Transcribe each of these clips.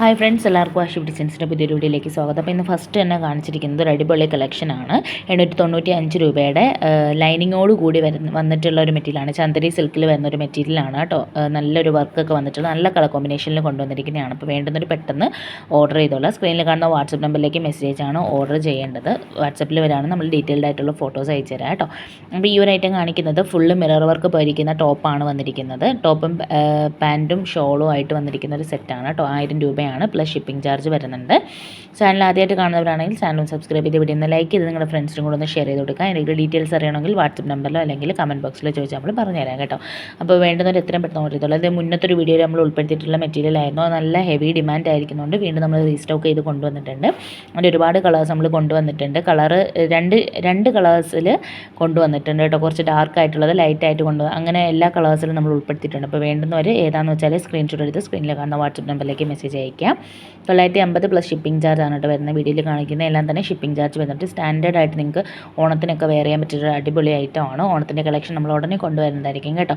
Hi friends, എല്ലാവർക്കും ആഷിഫ് ഡിസൈൻസിൻ്റെ പുതിയൊരു വീഡിയോയിലേക്ക് സ്വാഗതം. അപ്പോൾ ഇന്ന് ഫസ്റ്റ് തന്നെ കാണിച്ചിരിക്കുന്നത് ഒരു അടിപൊളി കളക്ഷനാണ്. 895 രൂപയുടെ ലൈനിങ്ങോട് കൂടി വന്നിട്ടുള്ള ഒരു മെറ്റീരിയലാണ്. ചന്ദരി സിൽക്കിൽ വരുന്ന ഒരു മെറ്റീരിയലാണ് കേട്ടോ. നല്ലൊരു വർക്കൊക്കെ വന്നിട്ടുള്ള നല്ല കളർ കോമ്പിനേഷനിൽ കൊണ്ടുവന്നിരിക്കുന്നതാണ്. അപ്പോൾ വേണ്ടുന്നൊരു പെട്ടെന്ന് ഓർഡർ ചെയ്തോളാം. സ്ക്രീനിൽ കാണുന്ന വാട്സപ്പ് നമ്പറിലേക്ക് മെസ്സേജാണ് ഓർഡർ ചെയ്യേണ്ടത്. വാട്സപ്പിൽ വരാണ് നമ്മൾ ഡീറ്റെയിൽഡ് ആയിട്ടുള്ള ഫോട്ടോസ് അയച്ചു തരാം കേട്ടോ. അപ്പോൾ ഈ ഒരു ഐറ്റം കാണിക്കുന്നത് ഫുള്ള് മിറർ വർക്ക് പോയിരിക്കുന്ന ടോപ്പാണ് വന്നിരിക്കുന്നത്. ടോപ്പും പാൻറ്റും ഷോളും ആയിട്ട് വന്നിരിക്കുന്ന ഒരു സെറ്റാണ് കേട്ടോ. 1000 രൂപയാണ് പ്ലസ് ഷിപ്പിംഗ് ചാർജ് വരുന്നുണ്ട്. ചാനൽ ആദ്യമായിട്ട് കാണുന്നവരാണെങ്കിൽ ചാനൽ സബ്സ്ക്രൈബ് ചെയ്ത് വീഡിയോ ഒന്ന് ലൈക്ക് ചെയ്ത് നിങ്ങളുടെ ഫ്രണ്ട്സിനും കൂടെ ഒന്ന് ഷെയർ ചെയ്ത് കൊടുക്കുക. എന്തെങ്കിലും ഡീറ്റെയിൽസ് അറിയണമെങ്കിൽ വാട്സപ്പ് നമ്പറിലോ അല്ലെങ്കിൽ കമൻറ്റ് ബോക്സിലോ ചോദിച്ചാൽ നമ്മൾ പറഞ്ഞുതരാം കേട്ടോ. അപ്പോൾ വേണ്ടുന്നവർ എത്രയും പെട്ടെന്ന് ഓർഡർ ചെയ്തോളൂ. അത് മുന്നത്തൊരു വീഡിയോയിൽ നമ്മൾ ഉൾപ്പെടുത്തിയിട്ടുള്ള മെറ്റീരിയൽ ആയിരുന്നു. നല്ല ഹെവി ഡിമാൻഡ് ആയിരിക്കുന്നുണ്ട്. വീണ്ടും നമ്മൾ റീസ്റ്റോക്ക് ചെയ്ത് കൊണ്ടുവന്നിട്ടുണ്ട്. അതിൻ്റെ ഒരുപാട് കളേഴ്സ് നമ്മൾ കൊണ്ടുവന്നിട്ടുണ്ട്. കളറ് രണ്ട് കളേഴ്സിൽ കൊണ്ടുവന്നിട്ടുണ്ട് കേട്ടോ. കുറച്ച് ഡാർക്ക് ആയിട്ടുള്ളത് ലൈറ്റ് ആയിട്ട് അങ്ങനെ എല്ലാ കളേഴ്സിലും നമ്മൾ ഉൾപ്പെടുത്തിയിട്ടുണ്ട്. അപ്പോൾ വേണ്ടുന്നവർ ഏതാണെന്ന് വെച്ചാൽ സ്ക്രീൻഷോട്ട് എടുത്ത് സ്ക്രീനിൽ കാണുന്ന വാട്സപ്പ് നമ്പറിലേക്ക് മെസ്സേജ് അയക്കുക. 950 പ്ലസ് ഷിപ്പിംഗ് ചാർജ് ആണ് കേട്ടോ വരുന്ന. വീഡിയോയിൽ കാണിക്കുന്ന എല്ലാം തന്നെ ഷിപ്പിംഗ് ചാർജ് വന്നിട്ട് സ്റ്റാൻഡേർഡ് ആയിട്ട് നിങ്ങൾക്ക് ഓണത്തിനൊക്കെ വെയർ ചെയ്യാൻ പറ്റിയൊരു അടിപൊളി ഐറ്റമാണ്. ഓണത്തിൻ്റെ കളക്ഷൻ നമ്മൾ ഉടനെ കൊണ്ടുവരുന്നതായിരിക്കും കേട്ടോ.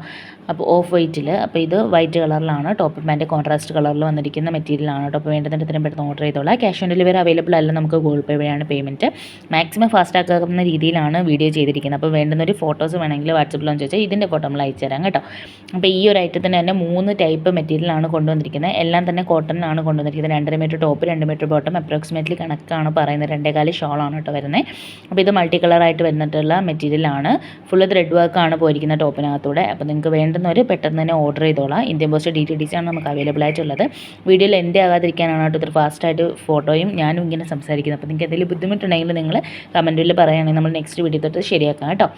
അപ്പോൾ ഓഫ് വൈറ്റിൽ, അപ്പോൾ ഇത് വൈറ്റ് കളറിലാണ്. ടോപ്പ് പാൻറ്റ് കോൺട്രാസ്റ്റ് കളറിൽ വന്നിരിക്കുന്ന മെറ്റീരിയലാണ് കേട്ടോ. അപ്പോൾ വേണ്ടതിൻ്റെ ഇത്രയും പെട്ടെന്ന് ഓർഡർ ചെയ്തോളാം. ക്യാഷ് ഓൺ ഡെലിവറി അവൈലബിൾ അല്ല, നമുക്ക് ഗൂഗിൾ പേ വഴിയാണ് പേയ്മെൻറ്റ്. മാക്സിമം ഫാസ്റ്റ് ആക്കുന്ന രീതിയിലാണ് വീഡിയോ ചെയ്തിരിക്കുന്നത്. അപ്പോൾ വേണ്ടുന്നൊരു ഫോട്ടോസ് വേണമെങ്കിൽ വാട്സപ്പിലൊന്ന് ചോദിച്ചാൽ ഇതിൻ്റെ ഫോട്ടോ നമ്മൾ അയച്ചു തരാം കേട്ടോ. അപ്പോൾ ഈ ഒരു ഐറ്റത്തിന് തന്നെ 3 ടൈപ്പ് മെറ്റീരിയലാണ് കൊണ്ടുവന്നിരിക്കുന്നത്. എല്ലാം തന്നെ കോട്ടൺ ആണ് കൊണ്ടുവന്നിരിക്കുന്നത്. 2.5 metre top, 2 metre bottom, approximately കണക്കാണ് പറയുന്നത്. 2.25 ഷോളാണ് കേട്ടോ വരുന്നത്. അപ്പോൾ ഇത് മൾട്ടി കളറായിട്ട് വരുന്നിട്ടുള്ള മെറ്റീരിയലാണ്. ഫുള്ള് ത്രെഡ് വർക്കാണ് പോയിരിക്കുന്ന ടോപ്പിനകത്തൂടെ. അപ്പോൾ നിങ്ങൾക്ക് വേണ്ടുന്നവർ പെട്ടെന്ന് തന്നെ ഓർഡർ ചെയ്തോളാം. ഇന്ത്യൻ പോസ്റ്റ് DTDC ആണ് നമുക്ക് അവൈലബിൾ ആയിട്ടുള്ളത്. വീഡിയോയിൽ എൻ്റെ ആകാതിരിക്കാനാണ് കേട്ടോ ഇത്ര ഫാസ്റ്റായിട്ട് ഫോട്ടോയും ഞാനും ഇങ്ങനെ സംസാരിക്കുന്നത്. അപ്പോൾ നിങ്ങൾക്ക് എന്തെങ്കിലും ബുദ്ധിമുട്ടുണ്ടെങ്കിൽ നിങ്ങൾ കമൻറ്റിൽ പറയുകയാണെങ്കിൽ നമ്മൾ നെക്സ്റ്റ് വീഡിയോ തൊട്ട് ശരിയാക്കാം കേട്ടോ.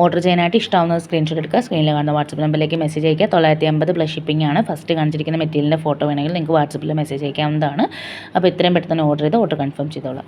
ഓർഡർ ചെയ്യാനായിട്ട് ഇഷ്ടമാവുന്ന സ്ക്രീൻഷോട്ട് എടുക്കുക. സ്ക്രീനിൽ കാണുന്ന വാട്സപ്പ് നമ്പറിലേക്ക് മെസ്സേജ് അയക്കുക. 950 പ്ലസ് ഷിപ്പിംഗ് ആണ്. ഫസ്റ്റ് കാണിച്ചിരിക്കുന്ന മെറ്റീരിയലിൻ്റെ ഫോട്ടോ വേണമെങ്കിൽ നിങ്ങൾക്ക് വാട്സപ്പിൽ മെസ്സേജ് അയക്കാവുന്നതാണ്. അപ്പോൾ ഇത്രയും പെട്ടെന്ന് ഓർഡർ ചെയ്ത് ഓർഡർ കൺഫേം ചെയ്തോളാം.